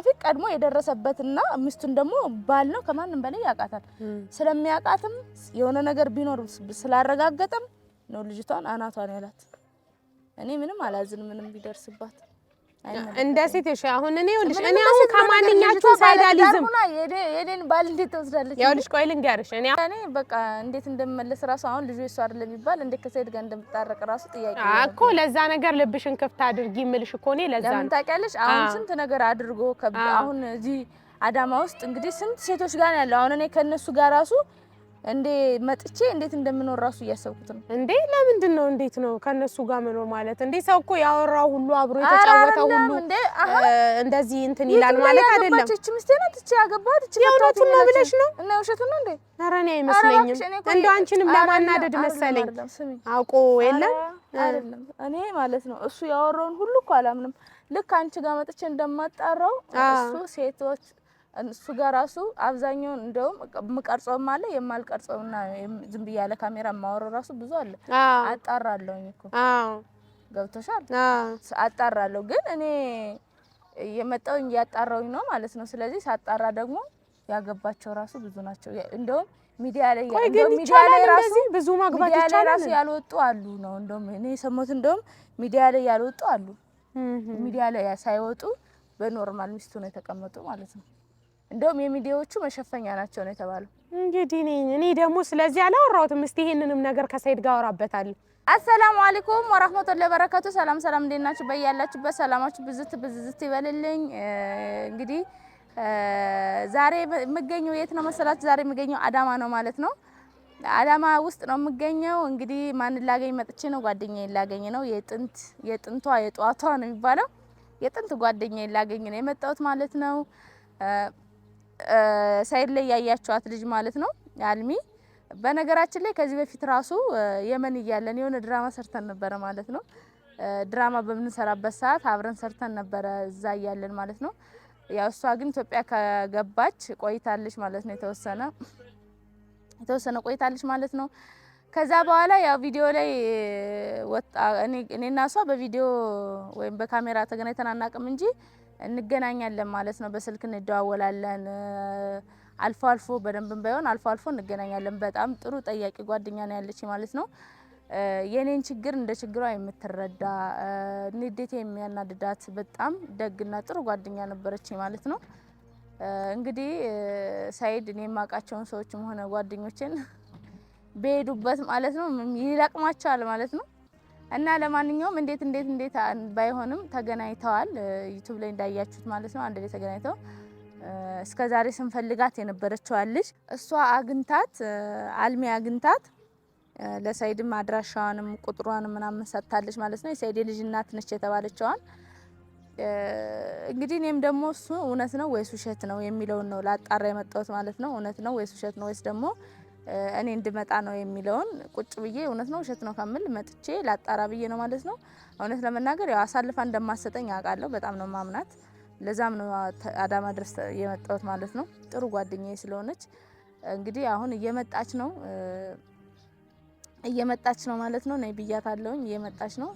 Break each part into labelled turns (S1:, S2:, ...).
S1: በፊት ቀድሞ የደረሰበትና ሚስቱን ደግሞ ባል ነው ከማንም በላይ ያቃታል ስለሚያቃትም የሆነ ነገር ቢኖር ስላረጋገጠም ነው ልጅቷን አናቷን ያላት እኔ ምንም አላዝን ምንም ቢደርስባት
S2: እንደ ሴትሽ አሁን እኔ ይኸውልሽ እኔ አሁን ከማንኛችሁ ሳይዳሊዝም
S1: የኔን ባል እንዴት ትወስዳለች
S2: ይኸውልሽ ቆይ ልንገርሽ እኔ
S1: በቃ እንዴት እንደምመለስ ራሱ አሁን ልጅ እሷ አይደለም የሚባል እንዴት ከሰይድ ጋር እንደምታረቅ ራሱ ጥያቄ
S2: እኮ ለዛ ነገር ልብሽን ክፍት አድርጊ ምልሽ እኮ እኔ ለዛ
S1: ለምን ታውቂያለሽ አሁን ስንት ነገር አድርጎ አሁን እዚህ አዳማ ውስጥ እንግዲህ ስንት ሴቶች ጋር ያለው አሁን እኔ ከነሱ ጋር ራሱ እንዴ መጥቼ እንዴት እንደምኖር ራሱ እያሰብኩት ነው
S2: እንዴ ለምንድን ነው እንዴት ነው ከነሱ ጋር መኖር ማለት እንዴ ሰው እኮ ያወራው ሁሉ አብሮ የተጫወተው ሁሉ እንደዚህ እንትን ይላል ማለት አይደለም
S1: እቺ ምስቴ ናት እቺ ያገባት እቺ
S2: የእውነቱን ነው ብለሽ ነው
S1: እና ውሸቱን ነው እንዴ
S2: ኧረ እኔ አይመስለኝም እንደው አንቺንም ለማናደድ መሰለኝ አውቆ የለም
S1: አይደለም እኔ ማለት ነው እሱ ያወራውን ሁሉ እኮ አላምንም ልክ አንቺ ጋር መጥቼ እንደማጣራው እሱ ሴቶች እሱ ጋር ራሱ አብዛኛው እንደውም ምቀርጾም አለ የማልቀርጾውና ዝም ብያለ ካሜራ ማወራው ራሱ ብዙ አለ አጣራለሁኝ እኮ ገብቶሻል አጣራለሁ ግን እኔ የመጣውኝ ያጣራውኝ ነው ማለት ነው ስለዚህ ሳጣራ ደግሞ ያገባቸው ራሱ ብዙ ናቸው እንደውም ሚዲያ ላይ ራሱ
S2: ብዙ ማግባት ይቻላል
S1: ራሱ ያልወጡ አሉ ነው እንደውም እኔ ሰሞት እንደውም ሚዲያ ላይ ያልወጡ አሉ ሚዲያ ላይ ሳይወጡ በኖርማል ሚስቱ ነው የተቀመጡ ማለት ነው እንደውም የሚዲያዎቹ መሸፈኛ ናቸው ነው የተባለው
S2: እንግዲህ እኔ ደግሞ ስለዚህ አላወራሁትም እስቲ ይሄንንም ነገር ከሰይድ ጋር አወራበታለሁ
S1: አሰላሙ አለይኩም ወራህመቱላሂ ወበረካቱ ሰላም እንዴት ናችሁ በያላችሁበት ሰላማችሁ ብዝት ይበልልኝ እንግዲህ ዛሬ የምገኘው የት ነው መሰላችሁ ዛሬ የምገኘው አዳማ ነው ማለት ነው አዳማ ውስጥ ነው የምገኘው እንግዲህ ማን ላገኝ መጥቼ ነው ጓደኛዬን ላገኝ ነው የጥንቷ የጧቷ ነው የሚባለው የጥንት ጓደኛዬን ላገኝ ነው የመጣሁት ማለት ነው ሰይድ ላይ ያያችኋት ልጅ ማለት ነው አልሚ በነገራችን ላይ ከዚህ በፊት ራሱ የመን እያለን የሆነ ድራማ ሰርተን ነበር ማለት ነው ድራማ በምንሰራበት ሰዓት አብረን ሰርተን ነበር እዛ እያለን ማለት ነው ያው እሷ ግን ኢትዮጵያ ከገባች ቆይታለች ማለት ነው የተወሰነ ቆይታለች ማለት ነው ከዛ በኋላ ያው ቪዲዮ ላይ ወጣ እኔና እሷ በቪዲዮ ወይም በካሜራ ተገናኝተን አናውቅም እንጂ እንገናኛለን ማለት ነው በስልክ እንደዋወላለን አልፎ በደንብም ባይሆን አልፎ እንገናኛለን በጣም ጥሩ ጠያቂ ጓደኛ ነው ያለች ማለት ነው የኔን ችግር እንደ ችግሯ የምትረዳ ንዴት የሚያናድዳት በጣም ደግና ጥሩ ጓደኛ ነበረች ማለት ነው እንግዲህ ሰይድ እኔ ማቃቸውን ሰዎችም ሆነ ጓደኞችን በሄዱበት ማለት ነው ይለቅማቸዋል ማለት ነው እና ለማንኛውም እንዴት ባይሆንም ተገናኝተዋል ዩቲዩብ ላይ እንዳያችሁት ማለት ነው አንድ ላይ ተገናኝተው እስከዛሬ ስንፈልጋት የነበረችው ልጅ እሷ አግንታት አልሚ አግንታት ለሰይድም አድራሻዋንም ቁጥሯንም ምናምን ሰጥታለች ማለት ነው የሰይድ ልጅ እናት ነች የተባለችዋን እንግዲህ እኔም ደግሞ እሱ እውነት ነው ወይስ ውሸት ነው የሚለውን ነው ላጣራ የመጣሁት ማለት ነው እውነት ነው ወይስ ውሸት ነው ወይስ ደግሞ እኔ እንድመጣ ነው የሚለውን ቁጭ ብዬ እውነት ነው ውሸት ነው ከመል መጥቼ ላጣራ ብዬ ነው ማለት ነው እውነት ለመናገር ያው አሳልፋ እንደማሰጠኝ አውቃለሁ በጣም ነው ማምናት ለዛም ነው አዳማ ድረስ የመጣሁት ማለት ነው ጥሩ ጓደኛዬ ስለሆነች እንግዲህ አሁን እየመጣች ነው ማለት ነው ነይ ብያታለሁኝ እየመጣች ነው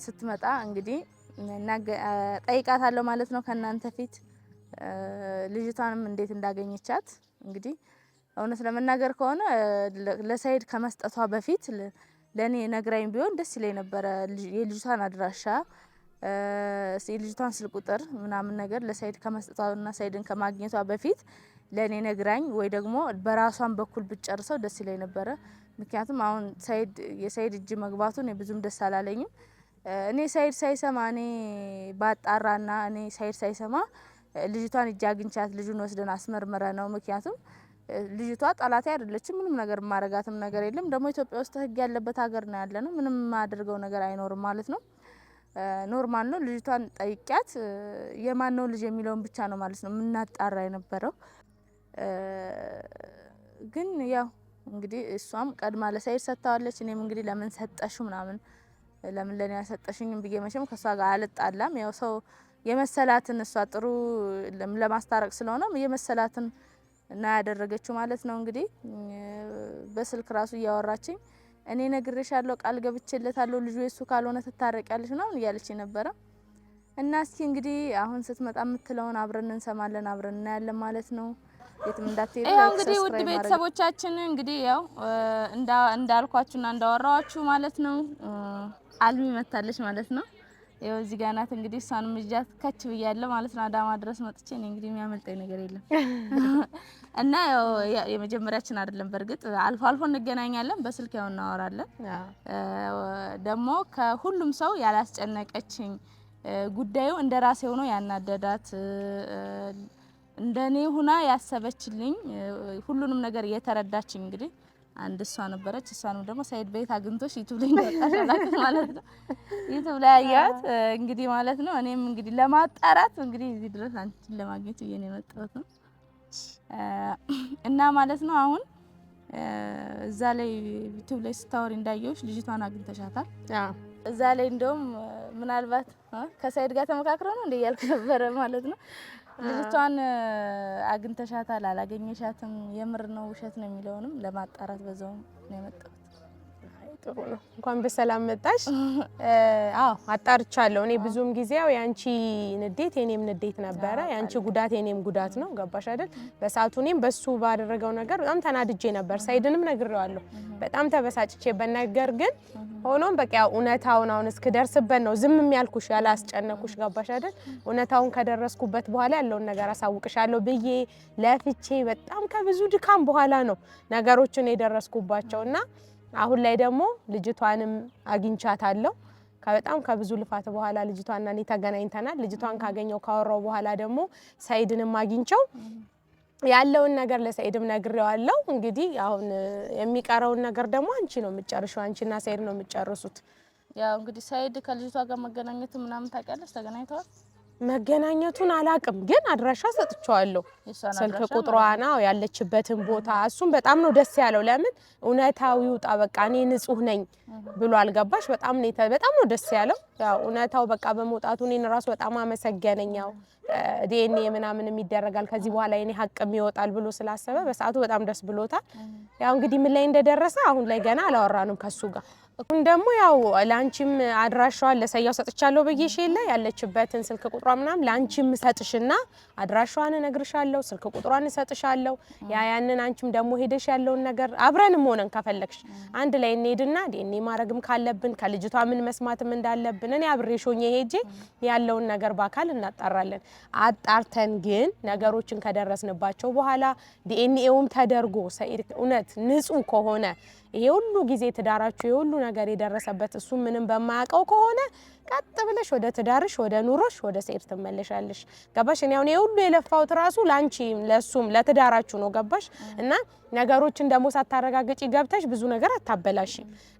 S1: ስትመጣ እንግዲህ ጠይቃታለሁ ማለት ነው ከናንተ ፊት ልጅቷንም እንዴት እንዳገኘቻት እንግዲህ እውነት ለመናገር ከሆነ ለሰይድ ከመስጠቷ በፊት ለኔ ነግራኝ ቢሆን ደስ ይለኝ ነበር የልጅቷን አድራሻ የልጅቷን ስልክ ቁጥር ምናምን ነገር ለሰይድ ከመስጠቷና ሰይድን ከማግኘቷ በፊት ለኔ ነግራኝ ወይ ደግሞ በራሷን በኩል ብትጨርሰው ደስ ይለኝ ነበር ምክንያቱም አሁን የሰይድ እጅ መግባቱ ነው ብዙም ደስ አላለኝም እኔ ሰይድ ሳይሰማ እኔ ባጣራና እኔ ሰይድ ሳይሰማ ልጅቷን እጅ አግኝቻት ልጁን ወስደን አስመርመረ ነው ምክንያቱም ልጅቷ ጣላቴ አይደለችም ምንም ነገር ማረጋትም ነገር የለም ደግሞ ኢትዮጵያ ውስጥ ህግ ያለበት ሀገር ነው ያለነው ምንም ማድርገው ነገር አይኖርም ማለት ነው ኖርማል ነው ልጅቷን ጠይቂያት የማን ነው ልጅ የሚለውን ብቻ ነው ማለት ነው ምናጣራ የነበረው ግን ያው እንግዲህ እሷም ቀድማ ለሰይድ ሰጣዋለች እኔም እንግዲህ ለምን ሰጠሽው ምናምን ለምን ለኔ ያሰጠሽኝም ብዬ መቼም ከሷ ጋር አልጣላም ያው ሰው የመሰላትን እሷ ጥሩ ለማስታረቅ ስለሆነ የመሰላትን እና ያደረገችው ማለት ነው እንግዲህ በስልክ ራሱ ያወራችኝ እኔ ነግሬሻለሁ ቃል ገብቼለታለሁ ልጁ እሱ ካልሆነ ተታረቂያለሽ ነው እያለች ነበር እና እስኪ እንግዲህ አሁን ስትመጣ የምትለውን አብረን እንሰማለን፣ አብረን እናያለን ማለት ነው። የትም እንዳትሄዱ። ያው እንግዲህ ውድ ቤተሰቦቻችን እንግዲህ ያው እንዳልኳችሁና እንዳወራዋችሁ ማለት ነው አልሚ መታለች ማለት ነው። ያው እዚህ ጋር ናት እንግዲህ እሷንም እጃት ከች ብያለሁ ማለት ነው። አዳማ ድረስ መጥቼ እኔ እንግዲህ የሚያመልጠኝ ነገር የለም እና ያው የመጀመሪያችን አይደለም። በርግጥ አልፎ አልፎ እንገናኛለን፣ በስልክ ያው እናወራለን። ደግሞ ከሁሉም ሰው ያላስጨነቀችኝ ጉዳዩ እንደራሴ ሆኖ ያናደዳት እንደኔ ሁና ያሰበችልኝ ሁሉንም ነገር የተረዳችኝ እንግዲህ አንድ እሷ ነበረች። እሷንም ደግሞ ሳይድ ቤት አግኝቶሽ ዩቲዩብ ላይ እንደወጣሽ ማለት ነው። ዩቲዩብ ላይ አያት እንግዲህ ማለት ነው። እኔም እንግዲህ ለማጣራት እንግዲህ እዚህ ድረስ አንቺን ለማግኘት እየኔ መጣሁት ነው እና ማለት ነው። አሁን እዛ ላይ ዩቲዩብ ላይ ስታወሪ እንዳየሁሽ ልጅቷን አግኝተሻታል? አዎ። እዛ ላይ እንደውም ምናልባት ከሳይድ ጋር ተመካክረው ነው እንደ ያልክ ነበረ ማለት ነው። ልጅቷን አግኝተሻታል? አላገኘሻትም? የምር ነው ውሸት ነው የሚለውንም ለማጣራት በዛው ነው የመጣሁት።
S2: ጥሩ ነው። እንኳን በሰላም መጣሽ። አዎ አጣርቻለሁ። እኔ ብዙም ጊዜው ያንቺ ንዴት የኔም ንዴት ነበረ፣ ያንቺ ጉዳት የኔም ጉዳት ነው። ገባሽ አይደል? በሰዓቱ እኔም በሱ ባደረገው ነገር በጣም ተናድጄ ነበር። ሳይድንም ነግሬዋለሁ፣ በጣም ተበሳጭቼ በነገር ግን ሆኖም በቃ እውነታውን አሁን እስክደርስበት ነው ዝም የሚያልኩሽ ያላስጨነኩሽ። ገባሽ አይደል? እውነታውን ከደረስኩበት በኋላ ያለውን ነገር አሳውቅሻለሁ ብዬ ለፍቼ በጣም ከብዙ ድካም በኋላ ነው ነገሮችን የደረስኩባቸውና አሁን ላይ ደግሞ ልጅቷንም አግኝቻታለሁ። በጣም ከብዙ ልፋት በኋላ ልጅቷና እኔ ተገናኝተናል። ልጅቷን ካገኘው ካወራው በኋላ ደግሞ ሳይድንም አግኝቸው ያለውን ነገር ለሳይድም ነግሬዋለሁ። እንግዲህ አሁን የሚቀረውን ነገር ደግሞ አንቺ ነው የምትጨርሺው፣ አንቺና ሳይድ ነው የምትጨርሱት።
S1: ያው እንግዲህ ሳይድ ከልጅቷ ጋር መገናኘቱ ምናምን ታውቂያለሽ? ተገናኝተዋል?
S2: መገናኘቱን አላቅም፣ ግን አድራሻ ሰጥቻለሁ። ስልክ ቁጥሯና ያለችበትን ቦታ እሱም በጣም ነው ደስ ያለው። ለምን እውነታው ይውጣ በቃ እኔ ንጹህ ነኝ ብሎ አልገባሽ? በጣም ነው ደስ ያለው። ያው እውነታው በቃ በመውጣቱ እኔን ራሱ በጣም አመሰገነኝ። ያው ዲኤንኤ ምናምን ይደረጋል ከዚህ በኋላ የኔ ሀቅም ይወጣል ብሎ ስላሰበ በሰዓቱ በጣም ደስ ብሎታል። ያው እንግዲህ ምን ላይ እንደደረሰ አሁን ላይ ገና አላወራንም ከሱ ጋር። አሁን ደግሞ ያው ላንቺም አድራሻዋን ለሰያው ሰጥቻለሁ በየሽ የለ ያለችበትን ስልክ ቁጥሯ ምናምን ላንቺም ሰጥሽና አድራሻዋን እነግርሻለሁ፣ ስልክ ቁጥሯን ሰጥሻለሁ። ያንን አንቺም ደግሞ ሄደሽ ያለውን ነገር አብረንም ሆነን ከፈለግሽ አንድ ላይ እንሄድና ዲኤንኤ ማረግም ካለብን ከልጅቷ ምን መስማትም እንዳለብን እኔ አብሬሽ ሆኜ ሄጄ ያለውን ነገር በአካል እናጣራለን። አጣርተን ግን ነገሮችን ከደረስንባቸው በኋላ ዲኤንኤውም ተደርጎ ሰኢድ እውነት ንጹህ ከሆነ ይሄ ሁሉ ጊዜ ትዳራችሁ ይሄ ሁሉ ነገር የደረሰበት እሱ ምንም በማያውቀው ከሆነ ቀጥ ብለሽ ወደ ትዳርሽ ወደ ኑሮሽ ወደ ሰኢድ ትመለሻለሽ። ገባሽ? እኔ አሁን ይሄ ሁሉ የለፋውት ራሱ ላንቺ ለሱም ለትዳራችሁ ነው። ገባሽ? እና ነገሮችን ደግሞ ሳታረጋግጪ ገብተሽ ብዙ ነገር አታበላሽ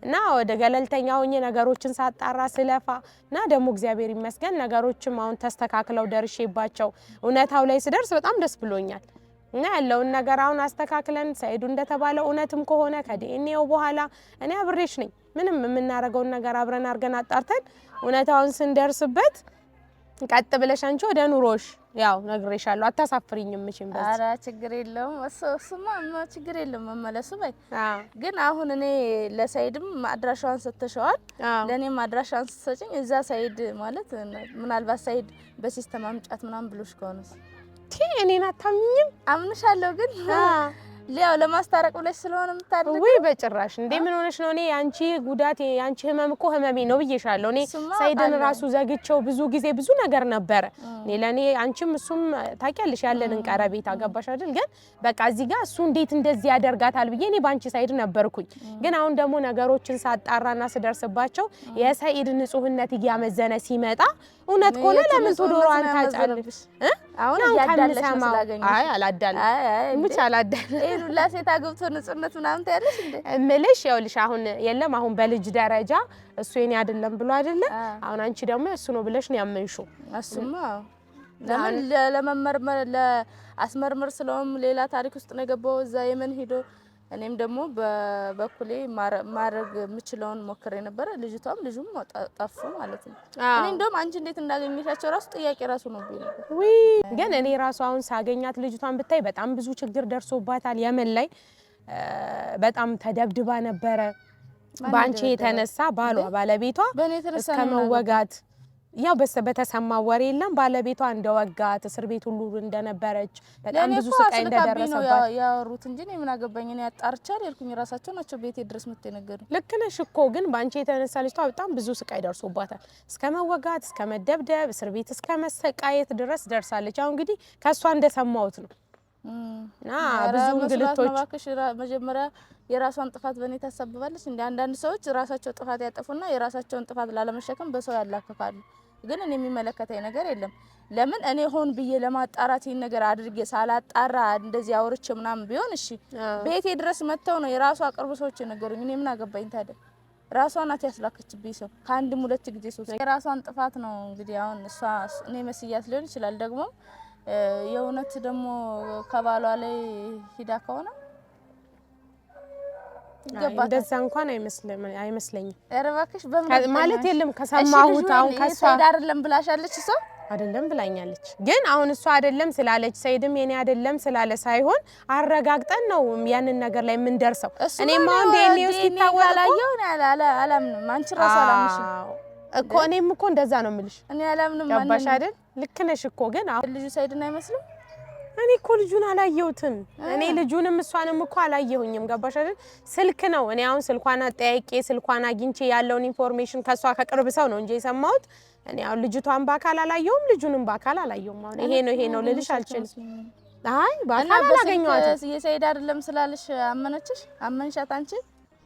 S2: እና ወደ ገለልተኛ ሆኜ ነገሮችን ሳጣራ ስለፋ እና ደግሞ እግዚአብሔር ይመስገን ነገሮችም አሁን ተስተካክለው ደርሼባቸው እውነታው ላይ ስደርስ በጣም ደስ ብሎኛል። እና ያለውን ነገር አሁን አስተካክለን ሰኢዱ እንደተባለው እውነትም ከሆነ ከዲኤንኤው በኋላ እኔ አብሬሽ ነኝ። ምንም የምናረገውን ነገር አብረን አርገን አጣርተን እውነታውን ስንደርስበት ቀጥ ብለሽ አንቺ ወደ ኑሮሽ ያው ነግሬሻለሁ። አታሳፍሪኝም እሺ? በዚህ
S1: ኧረ ችግር የለውም እሱማ ችግር የለም መመለሱ በይ። ግን አሁን እኔ ለሰኢድም አድራሻዋን ሰጥተሽዋል፣ ለኔም አድራሻዋን ስትሰጪኝ እዛ ሰኢድ ማለት ምናልባት ሰኢድ በሲስተም አምጫት ምናምን ብሎሽ ከሆነስ
S2: እኔን አታምኝም?
S1: አምንሻለሁ ግን ሊያው ለማስታረቅ ብለሽ ስለሆነ የምታደርገው
S2: ወይ በጭራሽ እንዴ ምን ሆነሽ ነው? እኔ ያንቺ ጉዳት ያንቺ ህመም እኮ ህመሜ ነው ብዬሻለሁ። እኔ ሰኢድን ራሱ ዘግቼው ብዙ ጊዜ ብዙ ነገር ነበረ። እኔ ለኔ አንቺም እሱም ታውቂያለሽ ያለንን ቀረቤታ ገባሽ አይደል? ግን በቃ እዚህ ጋር እሱ እንዴት እንደዚህ ያደርጋታል ብዬ እኔ ባንቺ ሳይድ ነበርኩኝ። ግን አሁን ደግሞ ነገሮችን ሳጣራና ስደርስባቸው የሰኢድ ንጹህነት እያመዘነ ሲመጣ እውነት ከሆነ ለምን ቶዶራን ታጫለሽ?
S1: አሁን ያዳለሽ ስላገኘሽ
S2: አይ አላዳለም ብቻ አላዳለም
S1: ሁላ ሴት አግብቶ ንጹህነት ምናምን ታያለሽ እንዴ?
S2: እምልሽ ይኸውልሽ አሁን የለም አሁን በልጅ ደረጃ እሱ የኔ አይደለም ብሎ አይደለ? አሁን አንቺ ደግሞ እሱ ነው ብለሽ ነው ያመንሽው።
S1: እሱማ ለምን ለመመርመር ለአስመርምር ስለውም ሌላ ታሪክ ውስጥ ነው የገባው እዛ የመን ሄዶ እኔም ደግሞ በበኩሌ ማድረግ የምችለውን ሞክሬ ነበረ። ልጅቷም ልጁም ጠፉ ማለት ነው። እኔ እንደውም አንቺ እንዴት እንዳገኘሻቸው ራሱ ጥያቄ ራሱ ነው ቢል
S2: ወይ ግን እኔ ራሱ አሁን ሳገኛት ልጅቷን ብታይ በጣም ብዙ ችግር ደርሶባታል። የመን ላይ በጣም ተደብድባ ነበረ። ባንቺ የተነሳ ባሏ ባለቤቷ እስከ መወጋት ያው በተሰማ ወሬ የለም ባለቤቷ እንደወጋት እስር ቤት ሁሉ እንደነበረች በጣም ብዙ ስቃይ እንደደረሰባት
S1: ያወሩት እንጂ እኔ ምን አገባኝ እኔ አጣርቻለሁ ያልኩኝ ራሳቸው ናቸው ቤቴ ድረስ መጥቶ የነገሩኝ።
S2: ልክ ነሽ እኮ ግን ባንቺ የተነሳ ልጅቷ በጣም ብዙ ስቃይ ደርሶባታል። እስከ መወጋት እስከ መደብደብ እስር ቤት እስከ መሰቃየት ድረስ ደርሳለች። አሁን እንግዲህ ከሷ እንደሰማሁት ነው እና ብዙ እንግልቶች
S1: መጀመሪያ የራሷን ጥፋት በእኔ ታሳብባለች። እንደ አንዳንድ ሰዎች ራሳቸው ጥፋት ያጠፉና የራሳቸውን ጥፋት ላለመሸከም በሰው ያላከፋሉ። ግን እኔ የሚመለከተኝ ነገር የለም። ለምን እኔ ሆን ብዬ ለማጣራት ይሄን ነገር አድርጌ ሳላጣራ እንደዚህ አውርቼ ምናምን ቢሆን እሺ ቤቴ ድረስ መተው ነው የራሷ ቅርብ ሰዎች ነገሩኝ። እኔ ምን አገባኝ ታዲያ? ራሷ ናት ያስላከችብኝ ሰው ከአንድም ሁለት ጊዜ ሶስት የራሷን ጥፋት ነው እንግዲህ አሁን እሷ እኔ መስያት ሊሆን ይችላል። ደግሞ የእውነት ደግሞ ከባሏ ላይ ሂዳ ከሆነ
S2: እንደዛ እንኳን አይመስለኝም።
S1: ኧረ እባክሽ በምን
S2: ማለት የለም ከሰማሁት አሁን ከሷ
S1: አይደለም ብላሻለች እሷ
S2: አይደለም ብላኛለች። ግን አሁን እሷ አይደለም ስላለች ሰይድም የኔ አይደለም ስላለ ሳይሆን አረጋግጠን ነው ያንን ነገር ላይ ምን ደርሰው እኔም አሁን ዲኤንኤ ውስጥ ይታወቃላየው
S1: አላምንም። አንቺ ራስ አላምንሽ
S2: እኮ እኔም እኮ እንደዛ ነው የምልሽ።
S1: እኔ አላምንም
S2: ገባሽ አይደል? ልክ ነሽ እኮ ግን አሁን
S1: ልጁ ሰይድን አይመስልም።
S2: እኔ እኮ ልጁን አላየሁትም። እኔ ልጁንም እሷንም እኮ አላየሁኝም። ገባሽ አይደል? ስልክ ነው እኔ አሁን ስልኳን አጠያይቄ ስልኳን አግኝቼ ያለውን ኢንፎርሜሽን ከሷ ከቅርብ ሰው ነው እንጂ የሰማሁት እኔ አሁን ልጅቷን በአካል አላየሁም ልጁንም በአካል አላየሁም። አሁን ይሄ ነው ልልሽ አልችልም። አይ በአካል አላገኘኋትም።
S1: የሰይድ አይደለም ስላለሽ አመነችሽ? አመንሻት አንቺ?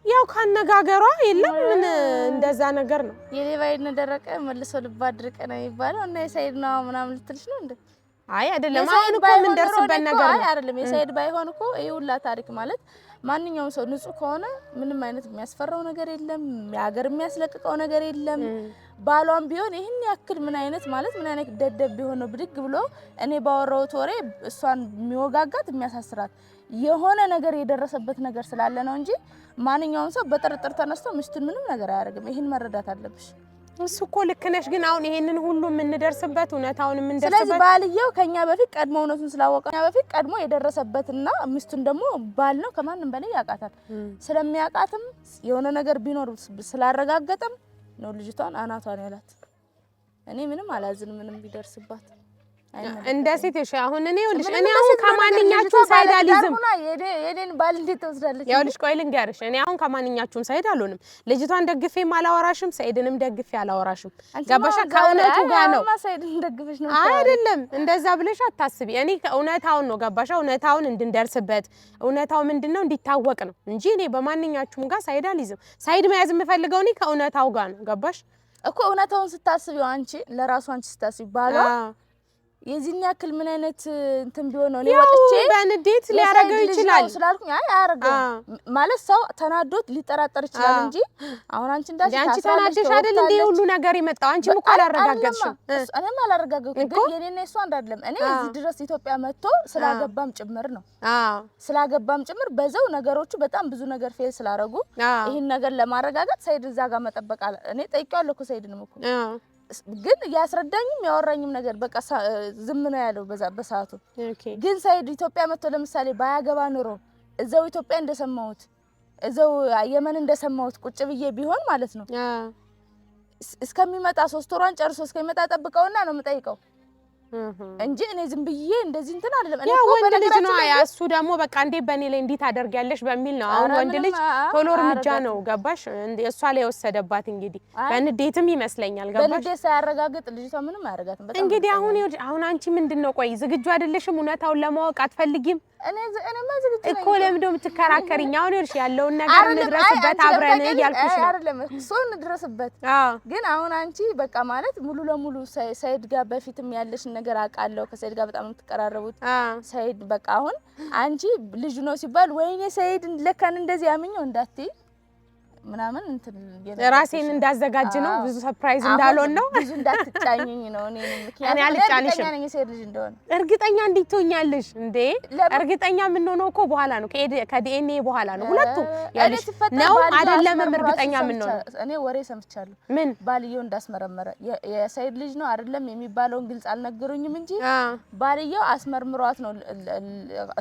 S2: ያው ካነጋገሯ የለም ምን እንደዛ ነገር ነው።
S1: የሌባ ደረቀ መልሶ ልባ ድርቀ ነው የሚባለው እና የሰይድ ነው ምናምን ልትልሽ ነው እንዴ?
S2: አይ አይደለም አሁን እኮ ምን ደርስበት ነገር ነው
S1: አይደለም። የሰይድ ባይሆን እኮ ይሁላ ታሪክ ማለት ማንኛውም ሰው ንጹህ ከሆነ ምንም አይነት የሚያስፈራው ነገር የለም። የሀገር የሚያስለቅቀው ነገር የለም። ባሏም ቢሆን ይሄን ያክል ምን አይነት ደደብ ቢሆን ነው ብድግ ብሎ እኔ ባወራሁት ወሬ እሷን የሚወጋጋት የሚያሳስራት የሆነ ነገር የደረሰበት ነገር ስላለ ነው እንጂ ማንኛውም ሰው በጥርጥር ተነስቶ ሚስቱን ምንም ነገር አያደርግም። ይሄን መረዳት አለብሽ።
S2: እሱ እኮ ልክ ነሽ። ግን አሁን ይሄንን ሁሉ የምንደርስበት እውነታውን የምንደርስበት
S1: ስለዚህ ባልየው ከኛ በፊት ቀድሞ እውነቱን ስላወቀ ከኛ በፊት ቀድሞ የደረሰበትና ሚስቱን ደግሞ ባል ነው ከማንም በላይ ያውቃታል። ስለሚያውቃትም የሆነ ነገር ቢኖር ስላረጋገጠም ነው ልጅቷን አናቷን ያላት። እኔ ምንም አላዝንም ምንም ቢደርስባት
S2: እንደ ሴት እሺ። አሁን እኔ አሁን ከማንኛችሁም ሳይድ አልይዝም።
S1: የኔን ባል እንዴት ትወስዳለች?
S2: ይኸውልሽ ቆይ ልንገርሽ፣ እኔ አሁን ከማንኛችሁም ሳይድ አልሆንም። ልጅቷን ደግፌም አላወራሽም፣ ሰይድንም ደግፌ አላወራሽም። ገባሽ? ከእውነቱ ጋር ነው።
S1: ሰይድን ደግፈሽ ነው
S2: አይደለም፣ እንደዛ ብለሽ አታስቢ። እኔ ከእውነታውን ነው ገባሽ? እውነታውን እንድንደርስበት እውነታው ምንድነው እንዲታወቅ ነው እንጂ እኔ በማንኛችሁም ጋር ሳይድ አልይዝም። ሳይድ መያዝ የምፈልገው እኔ ከእውነታው ጋር ነው። ገባሽ
S1: እኮ እውነታውን ስታስቢው አንቺ ለራሱ አንቺ ስታስቢ ባሏ የዚህን ያክል ምን አይነት እንትን ቢሆን ነው ወጥቼ
S2: በንዴት ሊያረጋው ይችላል
S1: ስላልኩኝ አይ አያረጋው ማለት ሰው ተናዶት ሊጠራጠር ይችላል እንጂ አሁን አንቺ እንዳልሽ
S2: አንቺ ተናደሽ አይደል እንዴ ሁሉ ነገር የመጣው አንቺም እኮ አላረጋገጥሽም።
S1: እኔም አላረጋገጥኩም። ግን የኔና እሷ አይደለም እኔ እዚህ ድረስ ኢትዮጵያ መጥቶ ስላገባም ጭምር ነው ስላገባም ጭምር በዛው ነገሮቹ በጣም ብዙ ነገር ፌል ስላረጉ ይሄን ነገር ለማረጋገጥ ሰይድ እዛ ጋር መጠበቅ አለ። እኔ ጠይቄዋለሁ እኮ ሰይድንም እኮ ግን ያስረዳኝም ያወራኝም ነገር በቃ ዝም ነው ያለው በሰዓቱ። ግን ሰይድ ኢትዮጵያ መጥቶ ለምሳሌ ባያገባ ኑሮ እዛው ኢትዮጵያ እንደሰማሁት እዛው የመን እንደሰማሁት ቁጭ ብዬ ቢሆን ማለት ነው እስከሚመጣ 3 ወሯን ጨርሶ እስከሚመጣ ጠብቀውና ነው የምጠይቀው እንጂ እኔ ዝም ብዬ እንደዚህ እንትን አይደለም። እኔ እኮ
S2: ወንድ ልጅ ነው እሱ ደግሞ በቃ እንዴ በኔ ላይ እንዴት አደርጋለሽ በሚል ነው። አሁን ወንድ ልጅ ቶሎ እርምጃ ነው ገባሽ? እሷ ላይ ወሰደባት እንግዲህ በንዴትም ይመስለኛል ገባሽ?
S1: በንዴት ሳያረጋግጥ ልጅቷ ምንም አያረጋትም። በጣም
S2: እንግዲህ አሁን አንቺ ምንድነው ቆይ ዝግጁ አይደለሽም? እውነታውን ለማወቅ አትፈልጊም?
S1: እኔማ ዝግጁ ነኝ
S2: እኮ ለምን የምትከራከሪኝ? አሁን ይኸውልሽ ያለውን ነገር እንድረስበት አብረን እያልኩሽ ነው።
S1: አይደለም እሱ እንድረስበት ግን አሁን አንቺ በቃ ማለት ሙሉ ለሙሉ ሰይድ ጋር በፊትም ያለሽ ነገር አውቃለሁ። ከሰይድ ጋር በጣም የምትቀራረቡት ሰይድ በቃ አሁን አንቺ ልጅ ነው ሲባል ወይኔ ሰይድ ለካን እንደዚህ ያምኘው እንዳትይ ምናምን እንትን
S2: ራሴን እንዳዘጋጅ ነው ብዙ ሰርፕራይዝ እንዳልሆን ነው
S1: ብዙ እንዳትጫኝኝ ነው። እኔ
S2: አልጫንሽም።
S1: እኔ ሰይድ ልጅ እንደሆነ
S2: እርግጠኛ እንዴት ትሆኛለሽ እንዴ? እርግጠኛ የምንሆነው እኮ በኋላ ነው ከዲኤንኤ በኋላ ነው። ሁለቱ ያለሽ ነው አይደለም? እርግጠኛ የምንሆነው
S1: እኔ ወሬ ሰምቻለሁ።
S2: ምን
S1: ባልየው እንዳስመረመረ የሰይድ ልጅ ነው አይደለም የሚባለውን ግልጽ አልነገሩኝም እንጂ ባልየው አስመርምሯት ነው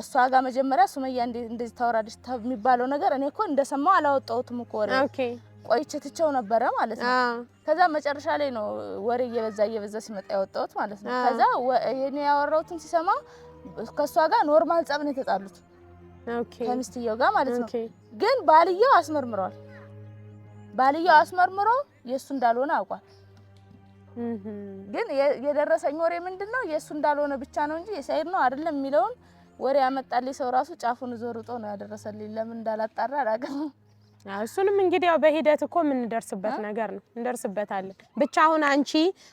S1: እሷ ጋር መጀመሪያ ሱመያ እንደዚህ ታወራለች የሚባለው ነገር እኔ እኮ እንደሰማው አላወጣሁትም እኮ ወሬ።
S2: ኦኬ
S1: ቆይቼ ትቼው ነበረ ማለት ነው። ከዛ መጨረሻ ላይ ነው ወሬ እየበዛ ሲመጣ ያወጣሁት ማለት ነው። ከዛ እኔ ያወራሁትን ሲሰማ ከሷ ጋር ኖርማል ጸብ ነው የተጣሉት። ኦኬ ከሚስትየው ጋር ማለት ነው። ግን ባልየው አስመርምሯል። ባልየው አስመርምሮ የሱ እንዳልሆነ አውቋል። ግን የደረሰኝ ወሬ ምንድነው የሱ እንዳልሆነ ብቻ ነው እንጂ የሰይድ ነው አይደለም የሚለውን ወሬ ያመጣልኝ ሰው ራሱ ጫፉን ዞርጦ ነው ያደረሰልኝ። ለምን እንዳላጣራ አላውቅም።
S2: እሱንም እንግዲህ ያው በሂደት እኮ የምንደርስበት ነገር ነው፣ እንደርስበታለን። ብቻ አሁን አንቺ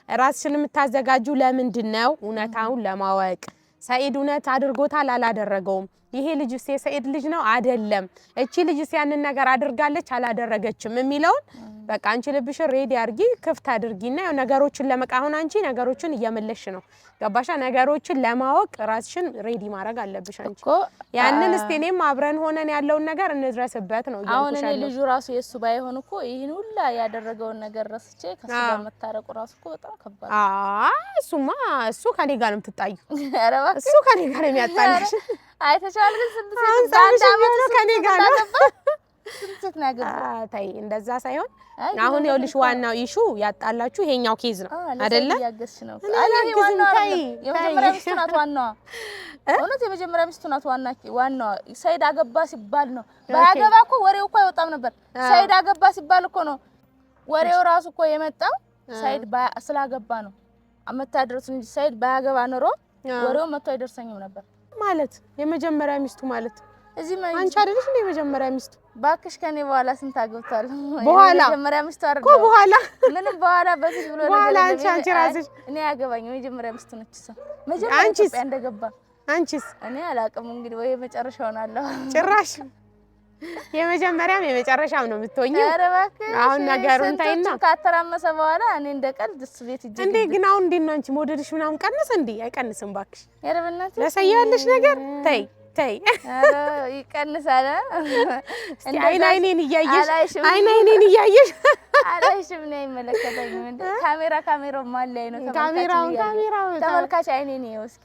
S2: ራስሽን የምታዘጋጁ ለምንድን ነው? እውነታውን ለማወቅ ሰይድ እውነት አድርጎታል አላደረገውም? ይሄ ልጅስ የሰይድ ልጅ ነው አይደለም? እቺ ልጅስ ያንን ነገር አድርጋለች አላደረገችም የሚለውን በቃ አንቺ ልብሽን ሬዲ አድርጊ፣ ክፍት አድርጊና ያው ነገሮችን ለመቃሁን አንቺ ነገሮችን እየመለሽ ነው። ገባሻ? ነገሮችን ለማወቅ ራስሽን ሬዲ ማድረግ አለብሽ አንቺ። ያንን እስቲ እኔም አብረን ሆነን ያለውን ነገር እንድረስበት ነው እያልኩሽ።
S1: አሁን እኔ ልጁ ራሱ የሱ ባይሆን እኮ ይሄን ሁላ ያደረገውን ነገር ረስቼ ከሱ ጋር መታረቁ ራሱ እኮ በጣም ከባድ።
S2: እሱማ እሱ ከኔ ጋር ነው የምትጣዩ። ኧረ እባክሽ እሱ ከኔ ጋር ነው የሚያጣልሽ።
S1: አይተሻል? ግን ስንት አመት ነው ከኔ ጋር ነው ስንት ነገር
S2: ታይ እንደዛ ሳይሆን አሁን ይኸውልሽ ዋናው ኢሹ ያጣላችሁ ይሄኛው ኬዝ ነው አይደለ?
S1: ያገስሽ ነው አይደል? ዋናው የመጀመሪያ ሚስቱ ናት ዋናዋ። እውነት የመጀመሪያ ሚስቱ ናት ዋናዋ። ሰይድ አገባ ሲባል ነው። ባያገባ እኮ ወሬው እኮ አይወጣም ነበር። ሰይድ አገባ ሲባል እኮ ነው ወሬው ራሱ እኮ የመጣው። ሰይድ ስላገባ ነው አመታደረሱ እንጂ ሰይድ ባያገባ ኖሮ ወሬው መጥቶ አይደርሰኝም ነበር። ማለት
S2: የመጀመሪያ ሚስቱ ማለት
S1: እዚህ
S2: አንቺ አይደለሽ እንደ የመጀመሪያ ሚስቱ?
S1: ባክሽ ከኔ በኋላ ስንት አግብቷል?
S2: በኋላ
S1: የመጀመሪያ ሚስቱ አይደል?
S2: በኋላ
S1: ምንም በኋላ በፊት ብሎ ነገር
S2: በኋላ አንቺ ራስሽ
S1: እኔ ያገባኝ የመጀመሪያ ሚስቱ ነች እሷ። መጀመሪያ ኢትዮጵያ እንደገባ
S2: አንቺስ?
S1: እኔ አላውቅም እንግዲህ ወይ መጨረሻውን አለው
S2: ጭራሽ የመጀመሪያም የመጨረሻም ነው የምትሆኚው። አሁን ነገሩን ታይና
S1: ካተራመሰ በኋላ እኔ እንደ ቀልድ እሱ ቤት እጅ
S2: እንዴ ግን አሁን እንዴት ነው አንቺ ሞዴልሽ ምናምን ቀነሰ እንዴ? አይቀንስም ባክሽ።
S1: ያረበናት
S2: ለሰያለሽ ነገር ተይ ተይ።
S1: አረ ይቀንሳል።
S2: እስቲ አይኔን እያየሽ አይኔን እያየሽ
S1: አላይሽም ነው የሚመለከተኝ። እንዴ ካሜራው ማን ላይ ነው?
S2: ካሜራው
S1: ተመልካች አይኔን ነው እስኪ።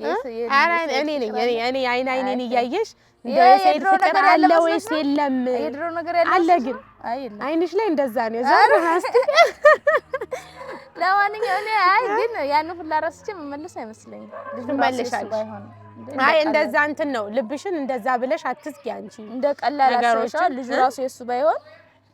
S2: አረ እኔ ነኝ እኔ አይኔን እያየሽ እንደ ሰይድ ፍቅር አለ ወይስ የለም?
S1: የድሮ ነገር ያለ
S2: አለ ግን አይንሽ ላይ እንደዛ ነው ዛሬ ራስቲ።
S1: ለማንኛውም እኔ ግን ያን ሁላ ረስቼ መመለስ አይመስለኝም። ልጅ
S2: መልሻለሽ ባይሆን እንደዛ እንትን ነው ልብሽን እንደዛ ብለሽ አትስኪ አንቺ
S1: እንደ ቀላል አሰራሽ። ልጅ ራሱ የሱ ባይሆን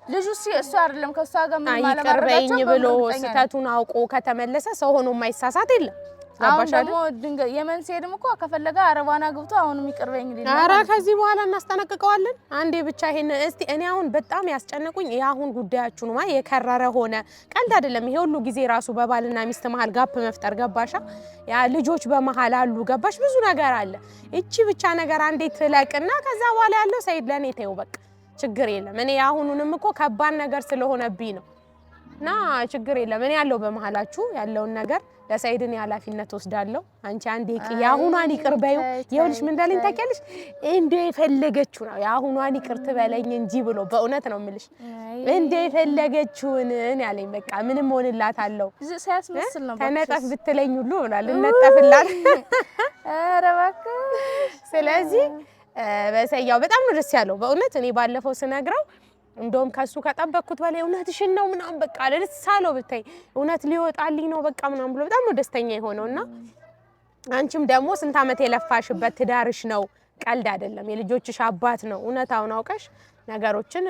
S1: ልጁ እሱ አይደለም ከሷ ጋር ምን ማለት
S2: ይቅርበኝ ብሎ ስህተቱን አውቆ ከተመለሰ ሰው ሆኖ የማይሳሳት የለም።
S1: አሁን ደግሞ ድንገት የመንሴድም እኮ ከፈለገ አረባና ግብቶ አሁንም ይቅርበኝ ሊል ነው።
S2: ኧረ ከዚህ በኋላ እናስጠነቅቀዋለን። አንዴ ብቻ ይሄን እስቲ እኔ አሁን በጣም ያስጨነቁኝ የአሁን ጉዳያችሁ ነው። የከረረ ሆነ ቀልድ አይደለም። ይሄ ሁሉ ጊዜ ራሱ በባልና ሚስት መሀል ጋፕ መፍጠር ገባሻ? ያ ልጆች በመሀል አሉ ገባሽ? ብዙ ነገር አለ። እቺ ብቻ ነገር አንዴ ትለቅና ከዛ በኋላ ያለው ሰይድ ለኔ ተይው በቃ ችግር የለም። እኔ አሁኑንም እኮ ከባድ ነገር ስለሆነብኝ ነው እና ችግር የለም። እኔ ያለው በመሀላችሁ ያለውን ነገር ለሰይድን ኃላፊነት ወስዳለሁ። አንቺ አንዴ ያሁኗን ይቅር በይው። ይኸውልሽ ምን እንዳለኝ ታውቂያለሽ? እንደ የፈለገችው ነው ያሁኗን ይቅር ትበለኝ እንጂ ብሎ በእውነት ነው የምልሽ። እንደ የፈለገችውን ያለኝ በቃ ምንም ሆንላታለሁ።
S1: ሲያስመስል ነው
S2: ተነጠፍ ብትለኝ ሁሉ ብሏል እንጠፍላት።
S1: ኧረ እባክህ።
S2: ስለዚህ በሰያው በጣም ነው ደስ ያለው በእውነት። እኔ ባለፈው ስነግረው እንደውም ከሱ ከጠበቅኩት በላይ እውነትሽን ነው ምናምን በቃ ደስ ሳለው ብታይ እውነት ሊወጣልኝ ነው በቃ ምናምን ብሎ በጣም ነው ደስተኛ የሆነውና አንቺም ደግሞ ስንት ዓመት የለፋሽበት ትዳርሽ ነው፣ ቀልድ አይደለም። የልጆችሽ አባት ነው። እውነታውን አውቀሽ ነገሮችን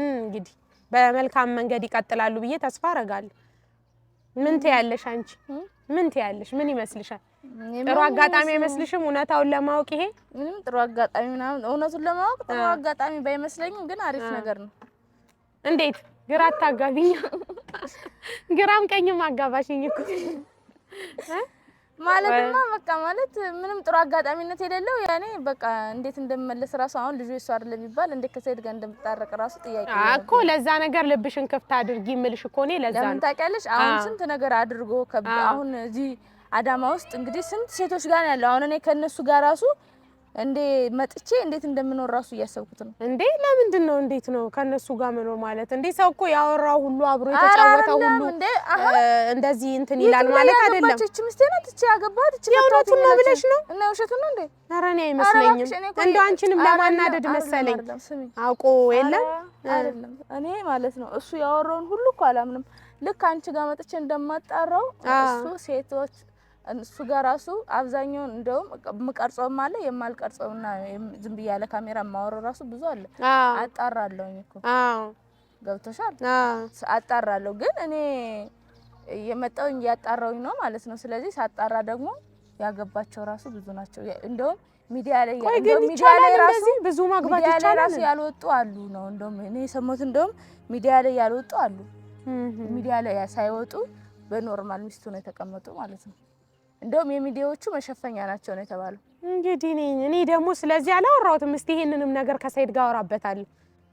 S2: እንግዲህ በመልካም መንገድ ይቀጥላሉ ብዬ ተስፋ አደርጋለሁ። ምን ትያለሽ አንቺ? ምን ትያለሽ? ምን ይመስልሻል? ጥሩ አጋጣሚ አይመስልሽም? እውነታውን ለማወቅ ይሄ
S1: ምንም ጥሩ አጋጣሚ ምናምን እውነቱን ለማወቅ ጥሩ አጋጣሚ ባይመስለኝም ግን አሪፍ ነገር ነው።
S2: እንዴት ግራ አታጋቢኝ? ግራም ቀኝም አጋባሽኝ እኮ
S1: ማለትማ በቃ ማለት ምንም ጥሩ አጋጣሚነት የሌለው ያኔ በቃ እንዴት እንደምመለስ ራሱ አሁን ልጅ እሱ አይደለም ይባል እንዴት ከሰይድ ጋር እንደምታረቅ ራሱ ጥያቄ
S2: እኮ ለዛ ነገር ልብሽን ክፍት አድርጊ እምልሽ እኮ እኔ ለዛ ነው።
S1: ለምን ታውቂያለሽ? አሁን ስንት ነገር አድርጎ አሁን እዚህ አዳማ ውስጥ እንግዲህ ስንት ሴቶች ጋር ያለው አሁን እኔ ከነሱ ጋር ራሱ እንዴ መጥቼ እንዴት እንደምኖር ራሱ እያሰብኩት ነው።
S2: እንዴ ለምንድን ነው እንዴት ነው ከነሱ ጋር መኖር ማለት? እንዴ ሰው እኮ ያወራው ሁሉ አብሮ የተጫወተው ሁሉ እንደዚህ እንትን ይላል ማለት አይደለም።
S1: እቺ ምስቴ ናት እቺ ያገባት እቺ
S2: የእውነቱን ነው ብለሽ ነው?
S1: እና ውሸቱን ነው እንዴ?
S2: ኧረ እኔ አይመስለኝም። እንደው አንቺንም ለማናደድ መሰለኝ አውቆ የለም
S1: አይደለም። እኔ ማለት ነው እሱ ያወራውን ሁሉ እኮ አላምንም። ልክ አንቺ ጋር መጥቼ እንደማጣራው እሱ ሴቶች እሱ ጋር ራሱ አብዛኛው እንደውም የምቀርጸውም አለ የማልቀርጸውና ዝም ብዬ ያለ ካሜራ የማወራው ራሱ ብዙ አለ። አጣራለሁኝ እኮ ገብቶሻል? አጣራለሁ ግን እኔ የመጣውኝ ያጣራውኝ ነው ማለት ነው። ስለዚህ ሳጣራ ደግሞ ያገባቸው ራሱ ብዙ ናቸው። እንደውም ሚዲያ ላይ ራሱ
S2: ብዙ ማግባት ይቻላል
S1: ራሱ ያልወጡ አሉ ነው እንደውም እኔ ሰሞት እንደውም ሚዲያ ላይ ያልወጡ አሉ። ሚዲያ ላይ ሳይወጡ በኖርማል ሚስቱ ነው የተቀመጡ ማለት ነው። እንደውም የሚዲያዎቹ መሸፈኛ ናቸው ነው የተባለው።
S2: እንግዲህ እኔ ደግሞ ስለዚህ አላወራሁትም። እስቲ ይሄንንም ነገር ከሰይድ ጋር አወራበታለሁ።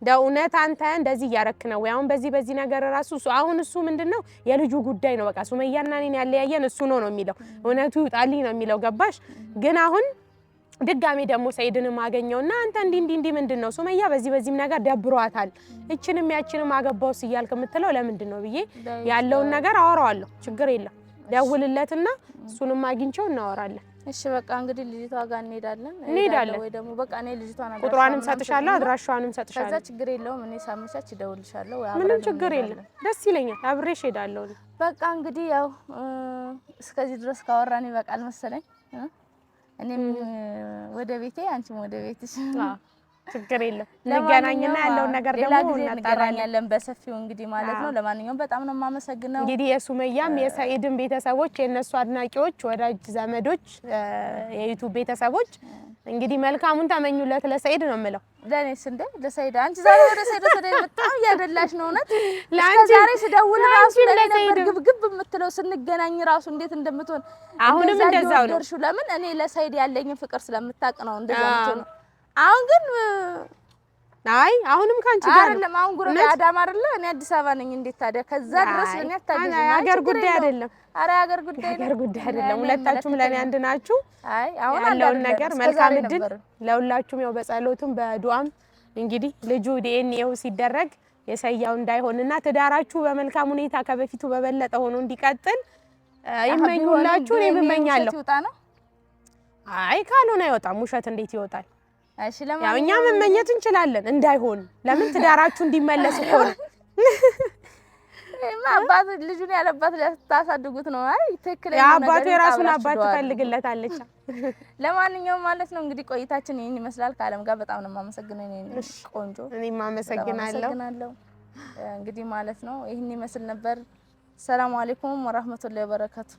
S2: ደውነት አንተ እንደዚህ ያረክ ነው ወይ? አሁን በዚህ ነገር ራሱ አሁን እሱ ምንድነው የልጁ ጉዳይ ነው። በቃ ሱመያና እኔን ያለያየን እሱ ነው የሚለው እውነቱ ይውጣልኝ ነው የሚለው ገባሽ? ግን አሁን ድጋሜ ደግሞ ሰይድንም አገኘውና አንተ እንዲህ ምንድነው ሱመያ በዚህም ነገር ደብሯታል እቺንም ያቺንም አገባውስ እያልክ የምትለው ለምንድነው ብዬ ያለውን ነገር አወራዋለሁ። ችግር የለም ደውልለትና እሱንም አግኝቼው እናወራለን።
S1: እሺ በቃ እንግዲህ ልጅቷ ጋር እንሄዳለን ወይ ደግሞ በቃ እኔ ልጅቷን
S2: ቁጥሯንም ሰጥሻለሁ አድራሻዋንም ሰጥሻለሁ።
S1: ከዛ ችግር የለውም እኔ ሳመቻች እደውልልሻለሁ ወይ
S2: ምንም ችግር የለም ደስ ይለኛል አብሬሽ ሄዳለሁ።
S1: በቃ እንግዲህ ያው እስከዚህ ድረስ ካወራን ይበቃል መሰለኝ። እኔም ወደ ቤቴ አንቺም ወደ ቤትሽ
S2: ችግር የለም እንገናኝና ያለውን ነገር ደግሞ
S1: እናጣራለን በሰፊው እንግዲህ ማለት ነው። ለማንኛውም በጣም ነው የማመሰግነው።
S2: እንግዲህ የሱመያም የሰኢድም ቤተሰቦች የነሱ አድናቂዎች ወዳጅ ዘመዶች የዩቲዩብ ቤተሰቦች እንግዲህ መልካሙን ተመኙለት ለሰኢድ ነው የምለው።
S1: ለኔስ እንደ ለሰኢድ አንቺ ዛሬ ወደ ሰኢድ በጣም ያደላሽ ነው እውነት። ዛሬ ስደውል ራሱ ለሰኢድ ግብግብ የምትለው ስንገናኝ ራሱ እንዴት እንደምትሆን
S2: አሁንም እንደዛው ነው።
S1: ለምን እኔ ለሰኢድ ያለኝ ፍቅር ስለምታውቅ ነው እንደዛ ነው። አሁን ግን
S2: አሁንም ካንቺ ጋር
S1: አይደለም። አሁን ጉራ አዳማ አይደለ እኔ አዲስ አበባ ነኝ። እንዴት ታዲያ ከዛ ድረስ ለኔ አታገኝ?
S2: ሀገር ጉዳይ አይደለም።
S1: አረ ሀገር ጉዳይ
S2: አይደለም። ሁለታችሁም ለኔ አንድ ናችሁ። አሁን ያለውን ነገር መልካም እድል ለሁላችሁም ያው በጸሎቱም በዱዓም እንግዲህ ልጁ ዲኤንኤው ሲደረግ የሰያው እንዳይሆንና ትዳራችሁ በመልካም ሁኔታ ከበፊቱ በበለጠ ሆኖ እንዲቀጥል ይመኙላችሁ። እኔ እመኛለሁ። አይ ካልሆነ አይወጣም። ውሸት እንዴት ይወጣል?
S1: እሺ
S2: ያው እኛ መመኘት እንችላለን እንዳይሆን። ለምን ትዳራችሁ እንዲመለስ እኮ ነው።
S1: አባት ልጁን ያለባት ለታሳድጉት ነው። አይ ትክክለኛ
S2: ነገር አባቱ የራሱን አባት ትፈልግለታለች።
S1: ለማንኛውም ማለት ነው እንግዲህ ቆይታችን ይሄን ይመስላል። ከአለም ጋር በጣም ነው የማመሰግነው። እኔ ቆንጆ
S2: እኔም አመሰግናለሁ።
S1: እንግዲህ ማለት ነው ይሄን ይመስል ነበር። ሰላም አለይኩም ወራህመቱላሂ ወበረካቱ።